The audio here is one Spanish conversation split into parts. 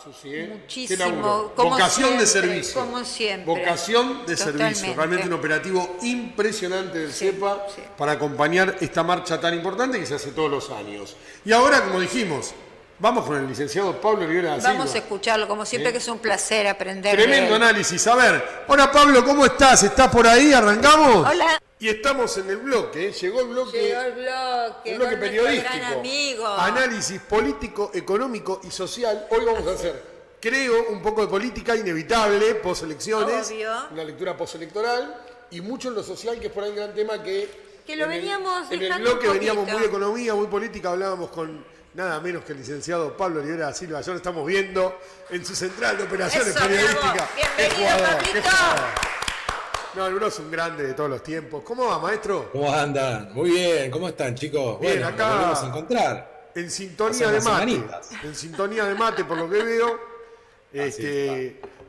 Susi, ¿eh? Qué Muchísimo, laburo. como Vocación siempre, de servicio. como siempre. Vocación de Totalmente. servicio. Realmente un operativo impresionante del Sí, CEPA sí. para acompañar esta marcha tan importante que se hace todos los años. Y ahora, como dijimos, vamos con el licenciado Pablo Rivera da Silva. Vamos a escucharlo, como siempre, que es un placer aprender. Tremendo de él. análisis. A ver, hola Pablo, ¿cómo estás? ¿Estás por ahí? ¿Arrancamos? Hola. Y estamos en el bloque, ¿eh? Llegó el bloque. Llegó el bloque, Un bloque con nuestro periodístico, gran amigo. análisis político, económico y social. Hoy vamos a hacer, creo, un poco de política inevitable, poselecciones, Obvio. una lectura postelectoral y mucho en lo social, que es por ahí un gran tema que lo en veníamos en el dejando bloque un veníamos poquito. muy economía, muy política, hablábamos con nada menos que el licenciado Pablo Rivera da Silva. Ya lo estamos viendo en su central de operaciones Eso, bravo. periodísticas. Bienvenido, Qué Pablito. jugador. No, el bro es un grande de todos los tiempos. ¿Cómo va, maestro? ¿Cómo andan? Muy bien, ¿cómo están, chicos? Bien, Bueno, acá nos volvemos a encontrar. en sintonía Hace de unas mate. semanitas. En sintonía de mate, por lo que veo.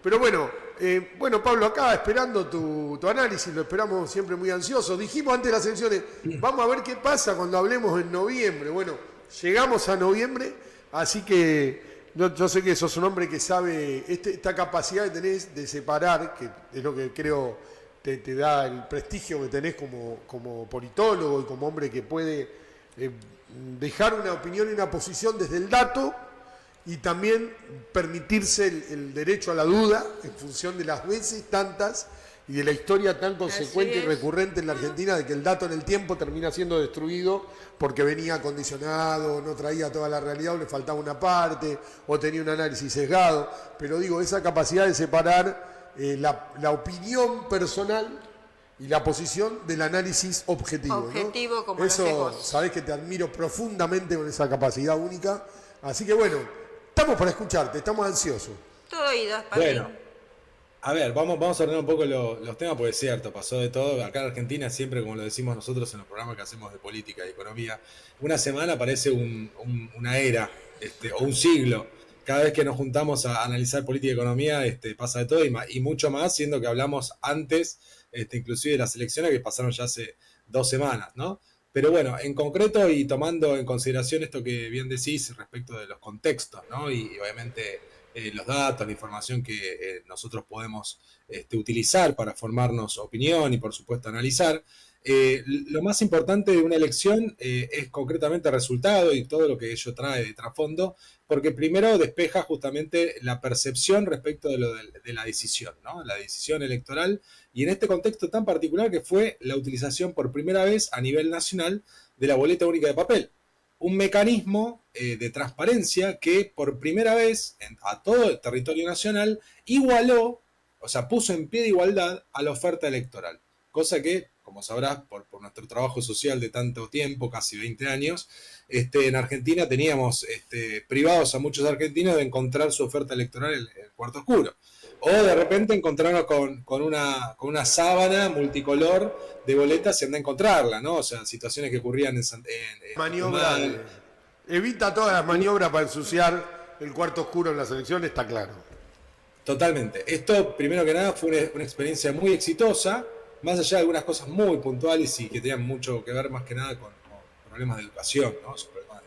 Pero bueno, Pablo, acá esperando tu análisis, lo esperamos siempre muy ansiosos. Dijimos antes de las elecciones, vamos a ver qué pasa cuando hablemos en noviembre. Bueno, llegamos a noviembre, así que yo sé que sos un hombre que sabe esta capacidad que tenés de separar, que es lo que creo te da el prestigio que tenés como politólogo y como hombre que puede dejar una opinión y una posición desde el dato y también permitirse el derecho a la duda en función de las veces tantas y de la historia tan consecuente y es. recurrente en la Argentina de que el dato en el tiempo termina siendo destruido porque venía condicionado, no traía toda la realidad o le faltaba una parte o tenía un análisis sesgado. Pero digo, esa capacidad de separar la opinión personal y la posición del análisis objetivo. Objetivo, ¿no? como lo haces Eso, vos. sabés que te admiro profundamente con esa capacidad única. Así que bueno, estamos para escucharte, estamos ansiosos. Todo oídos, Pablito. Bueno, a ver, vamos a ordenar un poco los temas, porque es cierto, pasó de todo. Acá en Argentina siempre, como lo decimos nosotros en los programas que hacemos de política y economía, una semana parece una era o un siglo. Cada vez que nos juntamos a analizar política y economía pasa de todo y mucho más, siendo que hablamos antes, inclusive de las elecciones que pasaron ya hace 2 semanas, ¿no? Pero bueno, en concreto y tomando en consideración esto que bien decís respecto de los contextos, ¿no? Y obviamente los datos, la información que nosotros podemos utilizar para formarnos opinión y por supuesto analizar. Lo más importante de una elección es concretamente el resultado y todo lo que ello trae de trasfondo, porque primero despeja justamente la percepción respecto de la decisión, ¿no? La decisión electoral, y en este contexto tan particular que fue la utilización por primera vez a nivel nacional de la boleta única de papel. Un mecanismo de transparencia que por primera vez a todo el territorio nacional igualó, o sea, puso en pie de igualdad a la oferta electoral. Cosa que, como sabrás, por nuestro trabajo social de tanto tiempo, casi 20 años, en Argentina teníamos privados a muchos argentinos de encontrar su oferta electoral en el cuarto oscuro. O de repente encontrarnos con una sábana multicolor de boletas y andar a encontrarla, ¿no? O sea, situaciones que ocurrían en Maniobra. Evita todas las maniobras para ensuciar el cuarto oscuro en la selección, está claro. Totalmente. Esto, primero que nada, fue una experiencia muy exitosa, más allá de algunas cosas muy puntuales y que tenían mucho que ver más que nada con problemas de educación, ¿no? Son problemas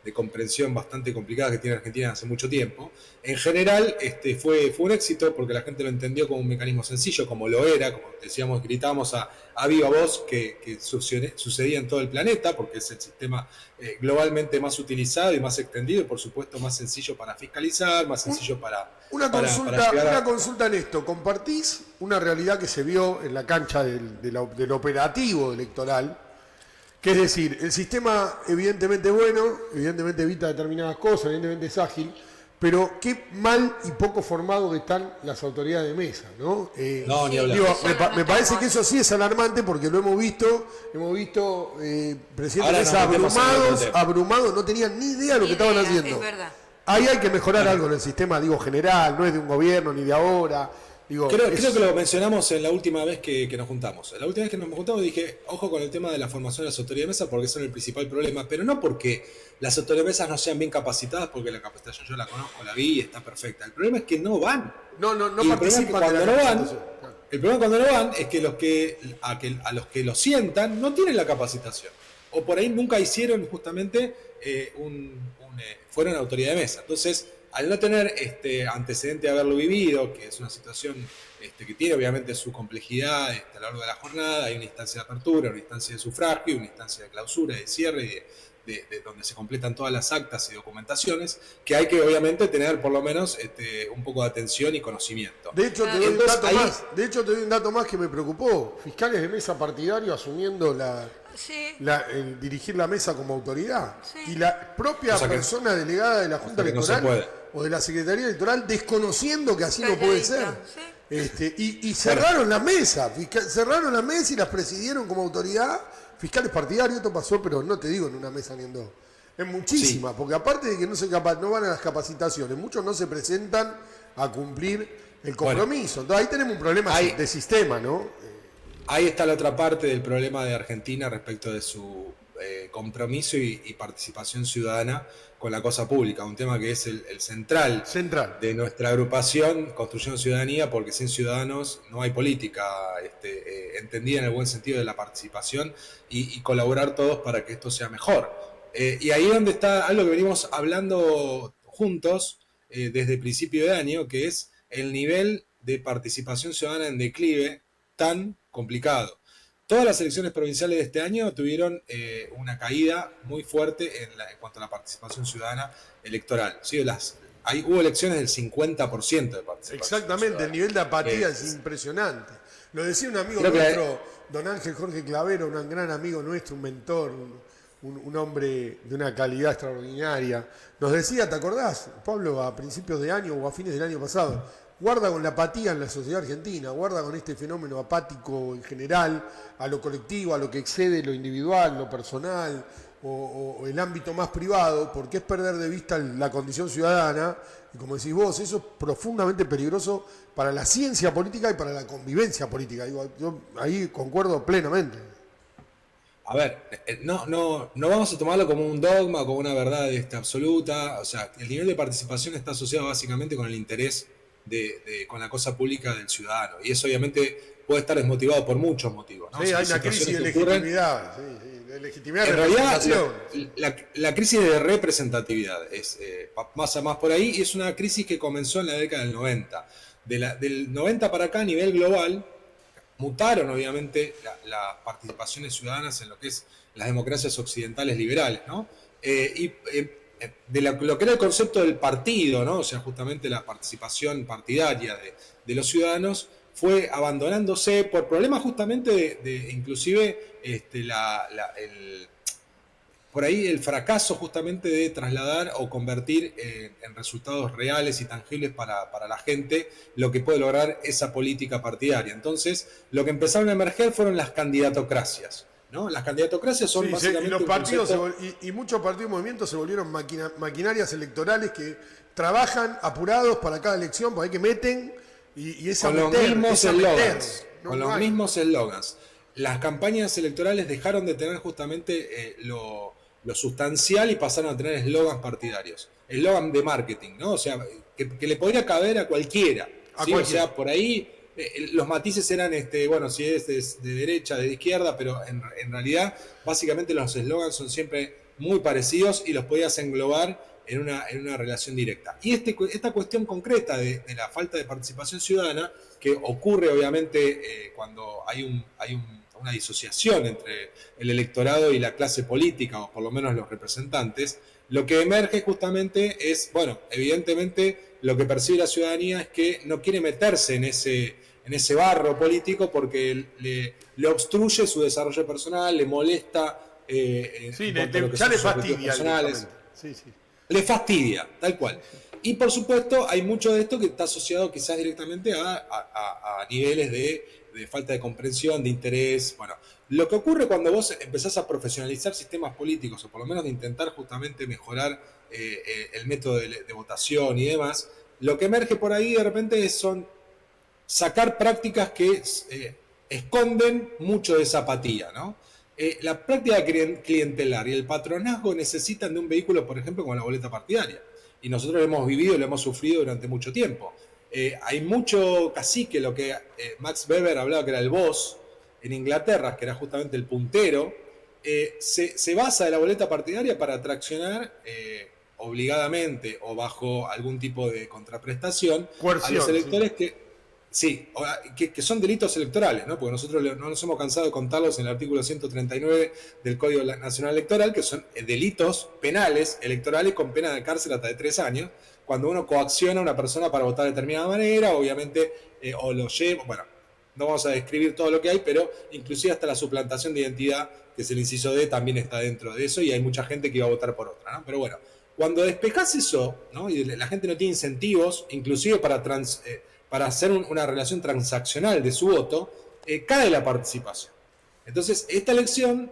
de comprensión bastante complicadas que tiene Argentina hace mucho tiempo. En general, fue un éxito porque la gente lo entendió como un mecanismo sencillo, como lo era, como decíamos, gritábamos a viva voz que sucedía en todo el planeta, porque es el sistema globalmente más utilizado y más extendido, y por supuesto más sencillo para fiscalizar, más sencillo para Una consulta en esto. ¿Compartís una realidad que se vio en la cancha del operativo electoral? Que es decir, el sistema evidentemente bueno, evidentemente evita determinadas cosas, evidentemente es ágil, pero qué mal y poco formado que están las autoridades de mesa, ¿no? No, ni hablar. Digo, me parece que eso sí es alarmante porque lo hemos visto presidentes de mesa abrumados, no tenían ni idea de lo que estaban haciendo. Es verdad. Ahí hay que mejorar algo en el sistema, digo, general, no es de un gobierno ni de ahora. Digo, creo que lo mencionamos en la última vez que nos juntamos. La última vez que nos juntamos dije, ojo con el tema de la formación de las autoridades de mesa porque son el principal problema, pero no porque las autoridades de mesa no sean bien capacitadas, porque la capacitación yo la conozco, la vi y está perfecta. El problema es que no van. No y participan cuando no van, el problema cuando no van es que a los que lo sientan no tienen la capacitación. O por ahí nunca hicieron justamente fueron autoridad de mesa. Entonces, al no tener antecedente de haberlo vivido, que es una situación que tiene obviamente su complejidad a lo largo de la jornada, hay una instancia de apertura, una instancia de sufragio, una instancia de clausura, de cierre y de donde se completan todas las actas y documentaciones, que hay que obviamente tener por lo menos un poco de atención y conocimiento. De hecho, te doy un dato más. De hecho, te doy un dato más que me preocupó. Fiscales de mesa partidario asumiendo el dirigir la mesa como autoridad. Sí. Y la propia persona delegada de la Junta Electoral o de la Secretaría Electoral desconociendo que así no puede ser. Sí. Y cerraron la mesa. Cerraron la mesa y las presidieron como autoridad. Fiscales partidarios, esto pasó, pero no te digo en una mesa ni en dos. Es muchísima, porque aparte de que no van a las capacitaciones, muchos no se presentan a cumplir el compromiso. Entonces ahí tenemos un problema de sistema, ¿no? Ahí está la otra parte del problema de Argentina respecto de su compromiso y participación ciudadana con la cosa pública, un tema que es el central de nuestra agrupación Construyendo Ciudadanía, porque sin ciudadanos no hay política entendida en el buen sentido de la participación y colaborar todos para que esto sea mejor. Y ahí es donde está algo que venimos hablando juntos desde el principio de año, que es el nivel de participación ciudadana en declive tan complicado. Todas las elecciones provinciales de este año tuvieron una caída muy fuerte en cuanto a la participación ciudadana electoral. ¿Sí? Hubo elecciones del 50% de participación. Exactamente, ciudadana. El nivel de apatía es impresionante. Lo decía un amigo don Ángel Jorge Clavero, un gran amigo nuestro, un mentor, un hombre de una calidad extraordinaria. Nos decía, ¿te acordás, Pablo, a principios de año o a fines del año pasado? Guarda con la apatía en la sociedad argentina, guarda con este fenómeno apático en general, a lo colectivo, a lo que excede lo individual, lo personal o el ámbito más privado, porque es perder de vista la condición ciudadana. Y como decís vos, eso es profundamente peligroso para la ciencia política y para la convivencia política. Yo ahí concuerdo plenamente. A ver, no vamos a tomarlo como un dogma o como una verdad absoluta. O sea, el nivel de participación está asociado básicamente con el interés con la cosa pública del ciudadano. Y eso obviamente puede estar desmotivado por muchos motivos, ¿no? Sí, hay una crisis de legitimidad. De legitimidad de representación. La crisis de representatividad pasa más por ahí, y es una crisis que comenzó en la década del 90. Del 90 para acá, a nivel global, mutaron obviamente las participaciones ciudadanas en lo que es las democracias occidentales liberales, ¿no? De lo que era el concepto del partido, ¿no? O sea, justamente la participación partidaria de los ciudadanos fue abandonándose por problemas justamente inclusive por ahí el fracaso justamente de trasladar o convertir en resultados reales y tangibles para la gente lo que puede lograr esa política partidaria. Entonces, lo que empezaron a emerger fueron las candidatocracias, ¿no? Las candidatocracias son básicamente y los partidos y muchos partidos y movimientos se volvieron maquinarias electorales que trabajan apurados para cada elección, porque hay que meten y esa con los mismos eslogans. Las campañas electorales dejaron de tener justamente lo sustancial y pasaron a tener eslogans partidarios, eslogan de marketing, ¿no? O sea, que le podría caber a cualquiera, ¿sí? O sea, por ahí los matices eran, si es de derecha, de izquierda, pero en realidad, básicamente los eslogans son siempre muy parecidos y los podías englobar en una relación directa. Y esta cuestión concreta de la falta de participación ciudadana, que ocurre obviamente cuando hay una disociación entre el electorado y la clase política, o por lo menos los representantes, lo que emerge justamente es, evidentemente lo que percibe la ciudadanía es que no quiere meterse en ese barro político porque le obstruye su desarrollo personal, le molesta ya le fastidia personales. Sí. Le fastidia, tal cual. Y por supuesto hay mucho de esto que está asociado quizás directamente a niveles de falta de comprensión, de interés. Bueno, lo que ocurre cuando vos empezás a profesionalizar sistemas políticos, o por lo menos de intentar justamente mejorar el método de votación y demás, lo que emerge por ahí de repente son sacar prácticas que esconden mucho de esa apatía, ¿no? La práctica clientelar y el patronazgo necesitan de un vehículo, por ejemplo, como la boleta partidaria. Y nosotros lo hemos vivido y lo hemos sufrido durante mucho tiempo. Hay mucho cacique, lo que Max Weber hablaba que era el boss en Inglaterra, que era justamente el puntero, se basa de la boleta partidaria para atraccionar obligadamente o bajo algún tipo de contraprestación Coerción, a los electores sí. que son delitos electorales, ¿no? Porque nosotros no nos hemos cansado de contarlos en el artículo 139 del Código Nacional Electoral, que son delitos penales electorales con pena de cárcel hasta de 3 años, cuando uno coacciona a una persona para votar de determinada manera, obviamente, o lo lleva, bueno, no vamos a describir todo lo que hay, pero inclusive hasta la suplantación de identidad, que es el inciso D, también está dentro de eso, y hay mucha gente que iba a votar por otra, ¿no? Pero bueno, cuando despejás eso, ¿no? Y la gente no tiene incentivos, inclusive para hacer una relación transaccional de su voto, cae la participación. Entonces, esta elección,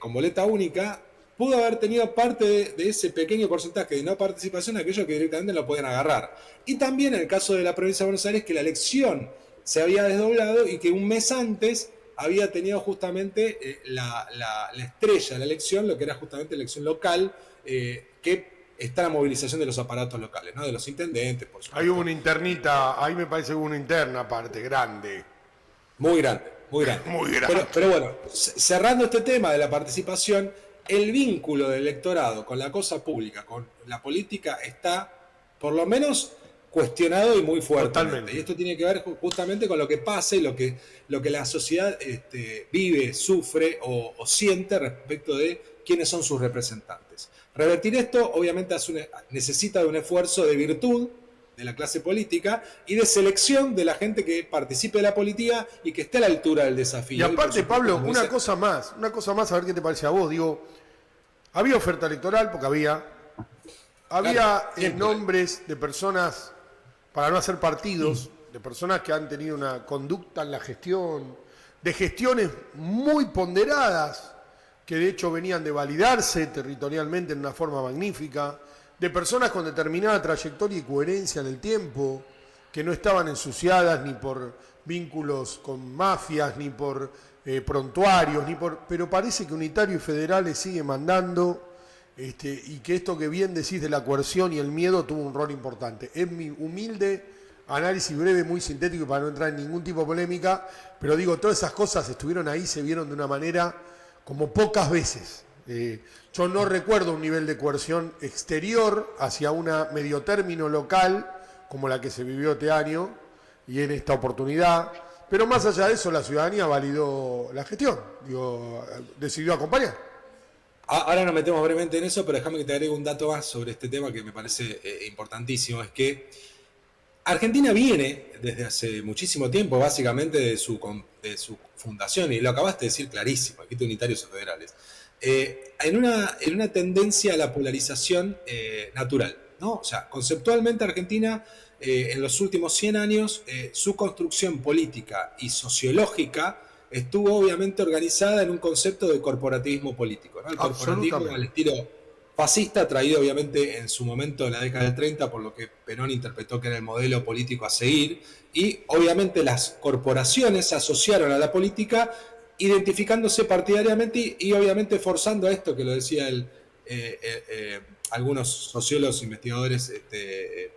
con boleta única, pudo haber tenido parte de ese pequeño porcentaje de no participación, aquellos que directamente lo pueden agarrar. Y también en el caso de la provincia de Buenos Aires, que la elección se había desdoblado y que un mes antes había tenido justamente la estrella de la elección, lo que era justamente la elección local, que está la movilización de los aparatos locales, ¿no? De los intendentes, por supuesto. Ahí hubo una internita, ahí me parece que hubo una interna aparte, grande. Muy grande, muy grande. Muy grande. Pero bueno, cerrando este tema de la participación, el vínculo del electorado con la cosa pública, con la política, está por lo menos cuestionado y muy fuertemente. Totalmente. Y esto tiene que ver justamente con lo que pasa y lo que la sociedad vive, sufre o siente respecto de quiénes son sus representantes. Revertir esto obviamente necesita de un esfuerzo de virtud de la clase política y de selección de la gente que participe de la política y que esté a la altura del desafío. Y aparte, Pablo, una cosa más, a ver qué te parece a vos. Digo, había oferta electoral, porque había Claro, nombres de personas, para no hacer partidos, de personas que han tenido una conducta en la gestión, de gestiones muy ponderadas, que de hecho venían de validarse territorialmente en una forma magnífica, de personas con determinada trayectoria y coherencia en el tiempo, que no estaban ensuciadas ni por vínculos con mafias, ni por prontuarios, pero parece que Unitario y Federal le sigue mandando, y que esto que bien decís de la coerción y el miedo tuvo un rol importante. Es mi humilde análisis breve, muy sintético y para no entrar en ningún tipo de polémica, pero digo, todas esas cosas estuvieron ahí, se vieron de una manera como pocas veces. Yo no recuerdo un nivel de coerción exterior hacia una medio término local como la que se vivió este año y en esta oportunidad, pero más allá de eso la ciudadanía validó la gestión, decidió acompañar. Ahora nos metemos brevemente en eso, pero déjame que te agregue un dato más sobre este tema que me parece importantísimo. Es que Argentina viene desde hace muchísimo tiempo, básicamente de su fundación, y lo acabaste de decir clarísimo, aquí unitarios o federales, en una tendencia a la polarización natural, ¿no? O sea, conceptualmente Argentina en los últimos 100 años, su construcción política y sociológica estuvo obviamente organizada en un concepto de corporativismo político, ¿no? El corporativismo al estilo fascista, traído obviamente en su momento en la década del 30 por lo que Perón interpretó que era el modelo político a seguir, y obviamente las corporaciones se asociaron a la política identificándose partidariamente y obviamente forzando a esto, que lo decía algunos sociólogos, investigadores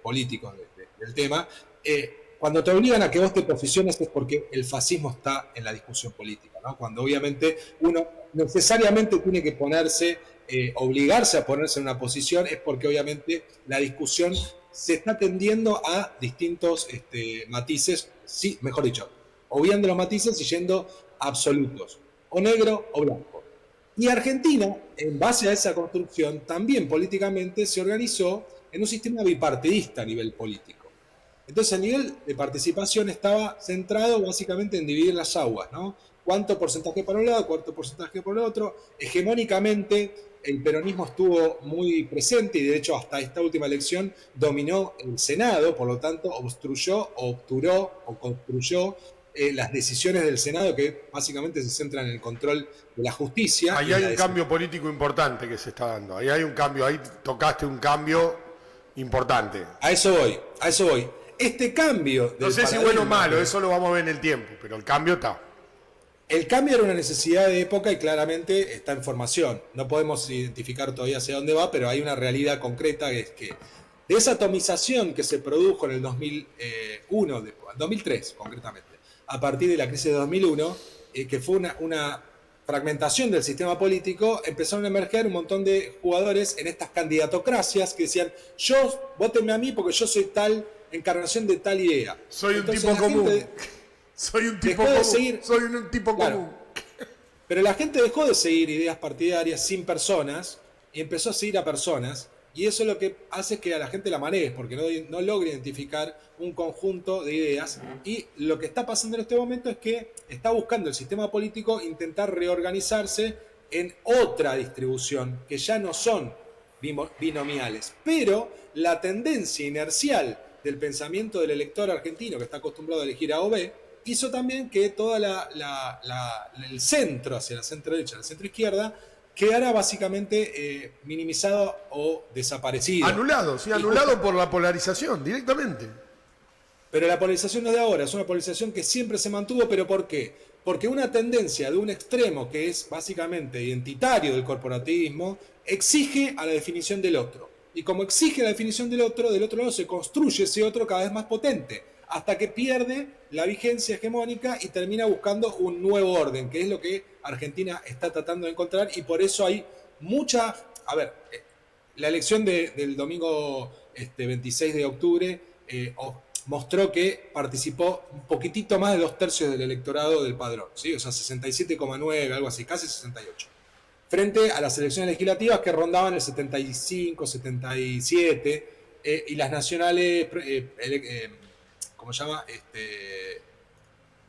políticos del tema, cuando te obligan a que vos te posiciones es porque el fascismo está en la discusión política, ¿no? Cuando obviamente uno necesariamente tiene que obligarse a ponerse en una posición, es porque obviamente la discusión se está tendiendo a distintos matices, sí, mejor dicho, obviando los matices y yendo a absolutos, o negro o blanco. Y Argentina, en base a esa construcción, también políticamente se organizó en un sistema bipartidista a nivel político. Entonces el nivel de participación estaba centrado básicamente en dividir las aguas, ¿no? Cuánto porcentaje para un lado, cuánto porcentaje por el otro. Hegemónicamente el peronismo estuvo muy presente y de hecho hasta esta última elección dominó el Senado, por lo tanto obstruyó, obturó o construyó las decisiones del Senado, que básicamente se centran en el control de la justicia. Ahí hay un cambio político importante que se está dando, ahí hay un cambio, ahí tocaste un cambio importante. A eso voy. Este cambio... No sé si bueno o malo, eso lo vamos a ver en el tiempo, pero el cambio está. El cambio era una necesidad de época y claramente está en formación. No podemos identificar todavía hacia dónde va, pero hay una realidad concreta que es que de esa atomización que se produjo en el 2003 concretamente, a partir de la crisis de 2001, que fue una fragmentación del sistema político, empezaron a emerger un montón de jugadores en estas candidatocracias que decían, vótenme a mí porque yo soy tal encarnación de tal idea. Soy un Entonces, tipo la común. gente Soy un tipo dejó de común. seguir- Soy un tipo Claro. común. Pero la gente dejó de seguir ideas partidarias sin personas y empezó a seguir a personas. Y eso lo que hace es que a la gente la manejes, porque no logra identificar un conjunto de ideas. Y lo que está pasando en este momento es que está buscando el sistema político intentar reorganizarse en otra distribución, que ya no son binomiales. Pero la tendencia inercial del pensamiento del elector argentino, que está acostumbrado a elegir A o B, hizo también que toda el centro, hacia la centro derecha, la centro izquierda, quedara básicamente minimizado o desaparecido. Anulado, sí, anulado por la polarización, directamente. Pero la polarización no es de ahora, es una polarización que siempre se mantuvo, ¿pero por qué? Porque una tendencia de un extremo que es básicamente identitario del corporativismo exige a la definición del otro. Y como exige la definición del otro lado se construye ese otro cada vez más potente, hasta que pierde la vigencia hegemónica y termina buscando un nuevo orden, que es lo que Argentina está tratando de encontrar, y por eso hay mucha... A ver, la elección del domingo 26 de octubre mostró que participó un poquitito más de 2/3 del electorado del padrón, ¿sí? O sea, 67,9, algo así, casi 68. Frente a las elecciones legislativas que rondaban el 75, 77, y las nacionales, ¿cómo se llama?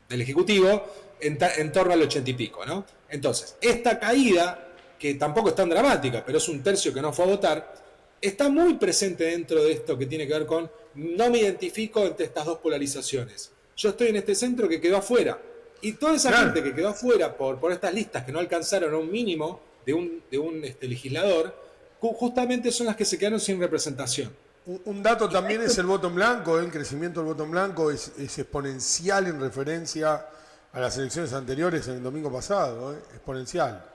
Del Ejecutivo, en torno al 80 y pico, ¿no? Entonces, esta caída, que tampoco es tan dramática, pero es 1/3 que no fue a votar, está muy presente dentro de esto que tiene que ver con no me identifico entre estas dos polarizaciones. Yo estoy en este centro que quedó afuera. Y toda esa gente que quedó afuera por estas listas que no alcanzaron a un mínimo de un legislador, justamente son las que se quedaron sin representación. Un dato también es el voto en blanco. El crecimiento del voto en blanco es exponencial en referencia a las elecciones anteriores en el domingo pasado. Exponencial.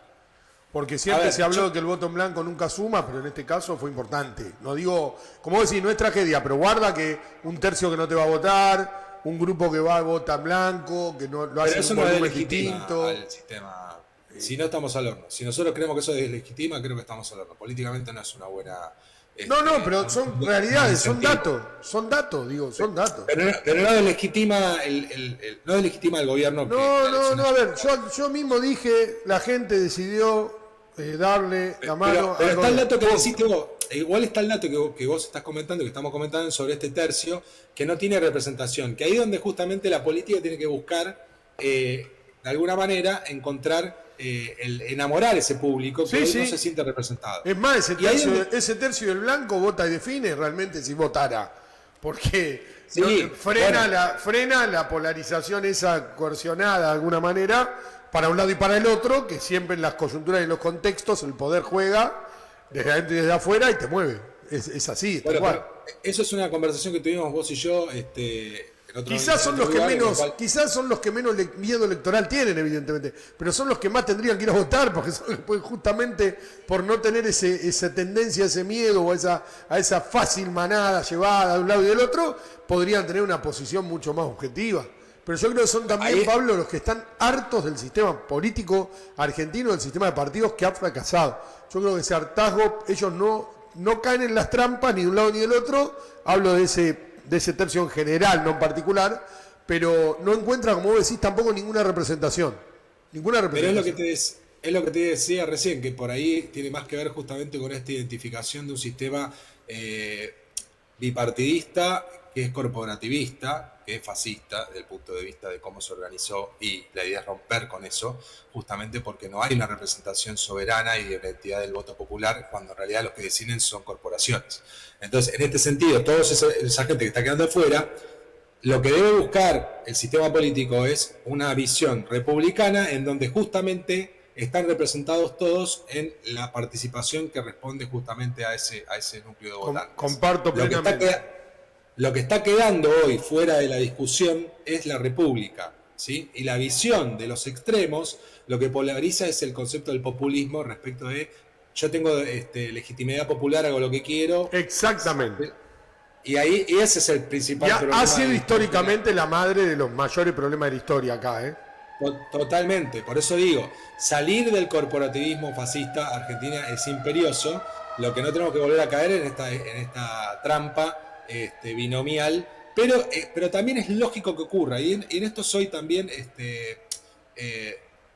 Porque siempre se habló de que el voto en blanco nunca suma, pero en este caso fue importante. No digo, como decís, no es tragedia, pero guarda que 1/3 que no te va a votar, un grupo que va a votar en blanco, que no lo hace en un volumen distinto. Al sistema. Si no estamos al horno. Si nosotros creemos que eso deslegitima, creo que estamos al horno. Políticamente no es una buena... No, pero son realidades, son datos, son datos. Pero no deslegitima no deslegitima el gobierno. No, a ver, yo mismo dije, la gente decidió darle la mano pero al está el dato que gobierno. deciste vos. Igual está el dato que vos estás comentando, que estamos comentando sobre este tercio, que no tiene representación. Que ahí es donde justamente la política tiene que buscar, de alguna manera, encontrar, enamorar ese público que hoy no se siente representado. Es más, ese tercio del blanco vota y define realmente si votara. Porque frena la polarización esa coercionada de alguna manera para un lado y para el otro, que siempre en las coyunturas y los contextos el poder juega desde adentro y desde afuera y te mueve. Es así, tal cual. Eso es una conversación que tuvimos vos y yo. Quizás son los que menos miedo electoral tienen, evidentemente, pero son los que más tendrían que ir a votar, porque justamente por no tener esa tendencia, ese miedo o a esa fácil manada llevada de un lado y del otro, podrían tener una posición mucho más objetiva. Pero yo creo que son también, Pablo, los que están hartos del sistema político argentino, del sistema de partidos que ha fracasado. Yo creo que ese hartazgo, ellos no caen en las trampas ni de un lado ni del otro. Hablo de ese tercio en general, no en particular, pero no encuentra, como vos decís, tampoco ninguna representación. Pero es lo que te decía recién, que por ahí tiene más que ver justamente con esta identificación de un sistema bipartidista, que es corporativista, que es fascista desde el punto de vista de cómo se organizó, y la idea es romper con eso, justamente porque no hay una representación soberana y de la entidad del voto popular, cuando en realidad los que deciden son corporaciones. Entonces, en este sentido, toda esa gente que está quedando afuera, lo que debe buscar el sistema político es una visión republicana en donde justamente están representados todos en la participación que responde justamente a ese núcleo de votantes. Comparto plenamente. Lo que está quedando hoy fuera de la discusión es la república, ¿sí? Y la visión de los extremos, lo que polariza es el concepto del populismo respecto de yo tengo legitimidad popular, hago lo que quiero. Exactamente. Y ese es el principal problema. Ha sido históricamente la madre de los mayores problemas de la historia acá, ¿eh? Totalmente, por eso digo, salir del corporativismo fascista Argentina es imperioso, lo que no tenemos que volver a caer en esta trampa binomial, pero también es lógico que ocurra, y en esto soy también,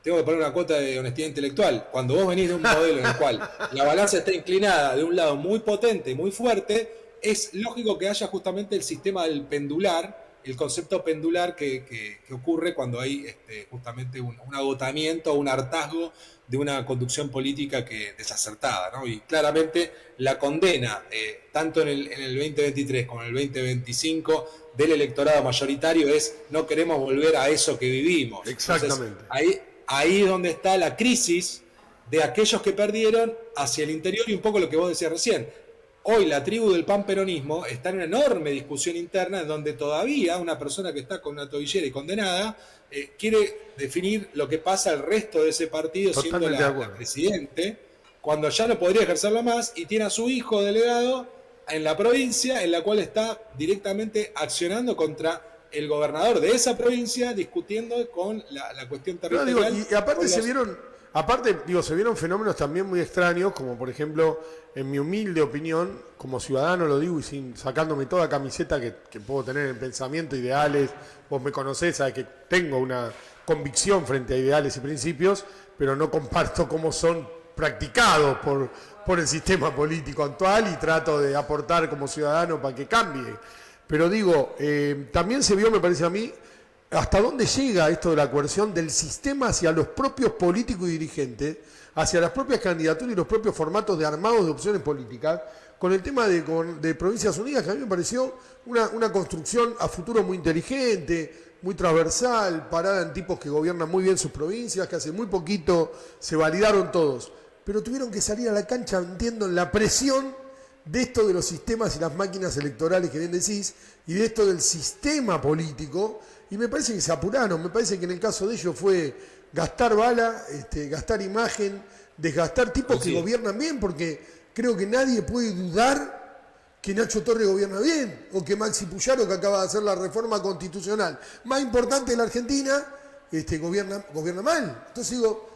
tengo que poner una cuota de honestidad intelectual, cuando vos venís de un modelo en el cual la balanza está inclinada de un lado muy potente, muy fuerte, es lógico que haya justamente el sistema del pendular, el concepto pendular que ocurre cuando hay justamente un agotamiento, un hartazgo de una conducción política desacertada, ¿no? Y claramente la condena, tanto en el 2023 como en el 2025, del electorado mayoritario es: no queremos volver a eso que vivimos. Exactamente. Entonces, ahí es donde está la crisis de aquellos que perdieron hacia el interior, y un poco lo que vos decías recién. Hoy la tribu del panperonismo está en una enorme discusión interna en donde todavía una persona que está con una tobillera y condenada quiere definir lo que pasa al resto de ese partido siendo la presidente, cuando ya no podría ejercerlo más, y tiene a su hijo delegado en la provincia, en la cual está directamente accionando contra el gobernador de esa provincia, discutiendo con la cuestión territorial. No, digo, y aparte se vieron fenómenos también muy extraños, como por ejemplo, en mi humilde opinión, como ciudadano lo digo y sacándome toda camiseta que puedo tener en pensamiento, ideales, vos me conocés, sabés que tengo una convicción frente a ideales y principios, pero no comparto cómo son practicados por el sistema político actual y trato de aportar como ciudadano para que cambie. Pero digo, también se vio, me parece a mí, hasta dónde llega esto de la coerción del sistema hacia los propios políticos y dirigentes, hacia las propias candidaturas y los propios formatos de armados de opciones políticas, con el tema de Provincias Unidas, que a mí me pareció una construcción a futuro muy inteligente, muy transversal, parada en tipos que gobiernan muy bien sus provincias, que hace muy poquito se validaron todos. Pero tuvieron que salir a la cancha, entiendo, en la presión de esto de los sistemas y las máquinas electorales que bien decís, y de esto del sistema político. Y me parece que se apuraron, me parece que en el caso de ellos fue gastar bala, gastar imagen, desgastar tipos que gobiernan bien, porque creo que nadie puede dudar que Nacho Torre gobierna bien, o que Maxi Puyaro, que acaba de hacer la reforma constitucional más importante de la Argentina, gobierna mal. Entonces digo,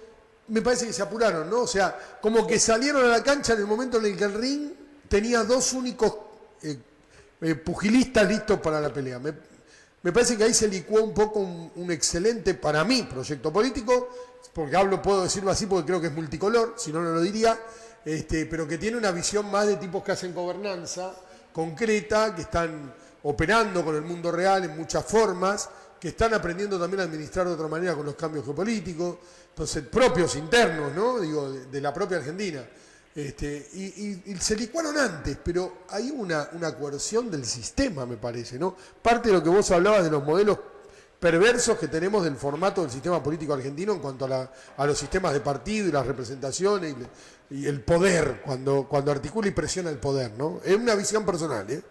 me parece que se apuraron, ¿no? O sea, como que salieron a la cancha en el momento en el que el ring tenía dos únicos pugilistas listos para la pelea. Me parece que ahí se licuó un poco un excelente, para mí, proyecto político, porque puedo decirlo así porque creo que es multicolor, si no, no lo diría, pero que tiene una visión más de tipos que hacen gobernanza concreta, que están operando con el mundo real en muchas formas, que están aprendiendo también a administrar de otra manera con los cambios geopolíticos, entonces propios internos, ¿no? Digo, de la propia Argentina. Y se licuaron antes, pero hay una coerción del sistema, me parece, ¿no? Parte de lo que vos hablabas de los modelos perversos que tenemos del formato del sistema político argentino en cuanto a los sistemas de partido y las representaciones y el poder, cuando articula y presiona el poder, ¿no? Es una visión personal, ¿eh?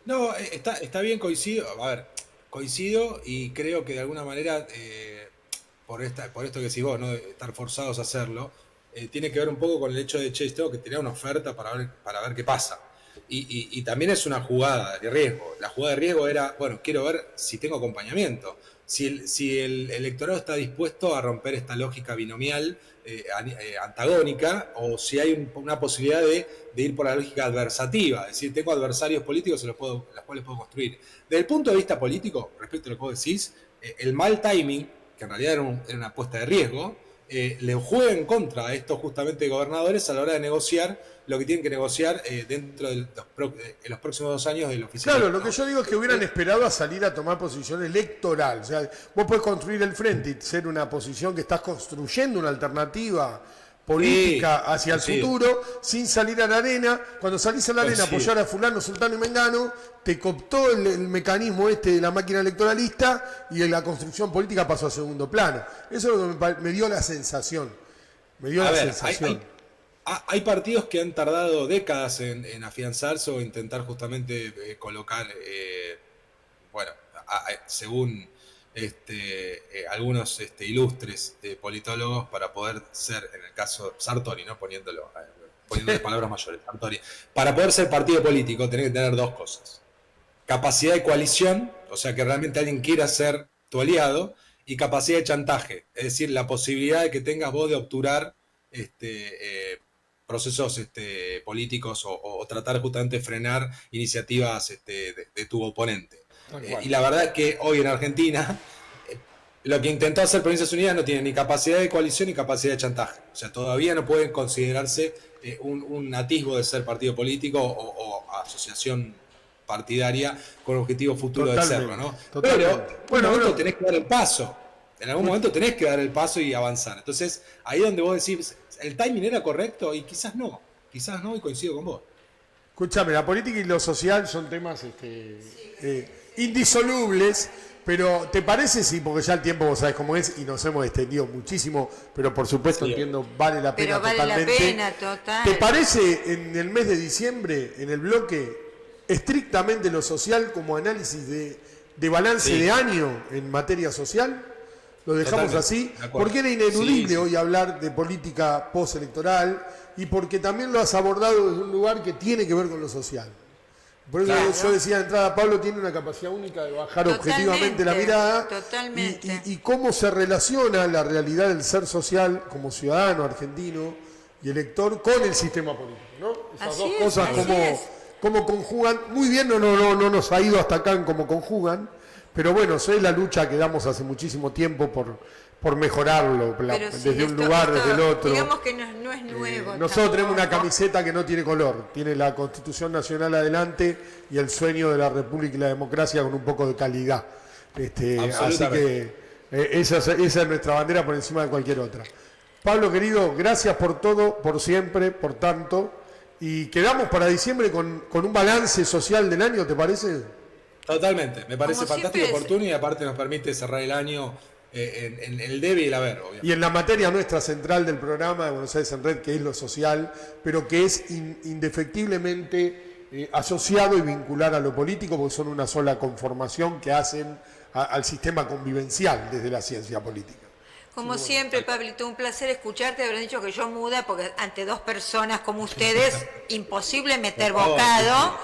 No, está bien, coincido. A ver, coincido y creo que de alguna manera, por esto que decís vos, ¿no? De estar forzados a hacerlo, tiene que ver un poco con el hecho de, tengo que tener una oferta para ver qué pasa. Y también es una jugada de riesgo. La jugada de riesgo era, bueno, quiero ver si tengo acompañamiento. Si el electorado está dispuesto a romper esta lógica binomial antagónica, o si hay una posibilidad de ir por la lógica adversativa. Es decir, tengo adversarios políticos las cuales puedo construir. Desde el punto de vista político, respecto a lo que vos decís, el mal timing, que en realidad era una apuesta de riesgo, le juega en contra a estos justamente gobernadores a la hora de negociar lo que tienen que negociar dentro de los próximos 2 años del oficialismo. Claro, lo que yo digo es que hubieran esperado a salir a tomar posición electoral. O sea, vos podés construir el frente y ser una posición que estás construyendo una alternativa política hacia el futuro, sin salir a la arena. Cuando salís a la arena a apoyar a fulano, sultano y mengano, te cooptó el mecanismo de la máquina electoralista y la construcción política pasó a segundo plano. Eso es lo que me dio la sensación. Hay partidos que han tardado décadas en afianzarse o intentar justamente colocar, según algunos ilustres politólogos, para poder ser, en el caso Sartori, ¿no? Poniéndole palabras mayores, Sartori, para poder ser partido político tenés que tener 2 cosas: capacidad de coalición, o sea que realmente alguien quiera ser tu aliado, y capacidad de chantaje, es decir, la posibilidad de que tengas vos de obturar procesos políticos o tratar justamente de frenar iniciativas de tu oponente. Y la verdad es que hoy en Argentina lo que intentó hacer Provincias Unidas no tiene ni capacidad de coalición ni capacidad de chantaje. O sea, todavía no pueden considerarse un atisbo de ser partido político o asociación partidaria con objetivo futuro de serlo, ¿no? Pero en algún momento tenés que dar el paso. En algún momento tenés que dar el paso y avanzar. Entonces, ahí donde vos decís, ¿el timing era correcto? Y quizás no, y coincido con vos. Escúchame, la política y lo social son temas indisolubles, pero ¿te parece? Sí, porque ya el tiempo vos sabés cómo es y nos hemos extendido muchísimo, pero por supuesto entiendo, vale la pena totalmente. Vale la pena, total. ¿Te parece en el mes de diciembre, en el bloque, estrictamente lo social como análisis de balance de año en materia social? Lo dejamos así, porque era ineludible hoy hablar de política postelectoral y porque también lo has abordado desde un lugar que tiene que ver con lo social. Por eso yo decía de entrada, Pablo tiene una capacidad única de bajar objetivamente la mirada y cómo se relaciona la realidad del ser social como ciudadano argentino y elector con el sistema político, ¿no? Esas dos cosas cómo conjugan, muy bien no nos ha ido hasta acá en cómo conjugan, pero bueno, eso es la lucha que damos hace muchísimo tiempo por mejorarlo, desde un lugar, desde el otro. Digamos que no es nuevo. Nosotros tenemos una camiseta que no tiene color, tiene la Constitución Nacional adelante y el sueño de la República y la democracia con un poco de calidad. Así que esa es nuestra bandera por encima de cualquier otra. Pablo, querido, gracias por todo, por siempre, por tanto. Y quedamos para diciembre con un balance social del año, ¿te parece? Totalmente, me parece fantástico, oportuno y aparte nos permite cerrar el año en el debe y el haber, obviamente. Y en la materia nuestra central del programa de Buenos Aires en Red, que es lo social, pero que es indefectiblemente asociado y vincular a lo político, porque son una sola conformación que hacen al sistema convivencial desde la ciencia política. Como siempre, Pablito, un placer escucharte. Habrán dicho que yo muda, porque ante dos personas como ustedes, imposible meter bocado.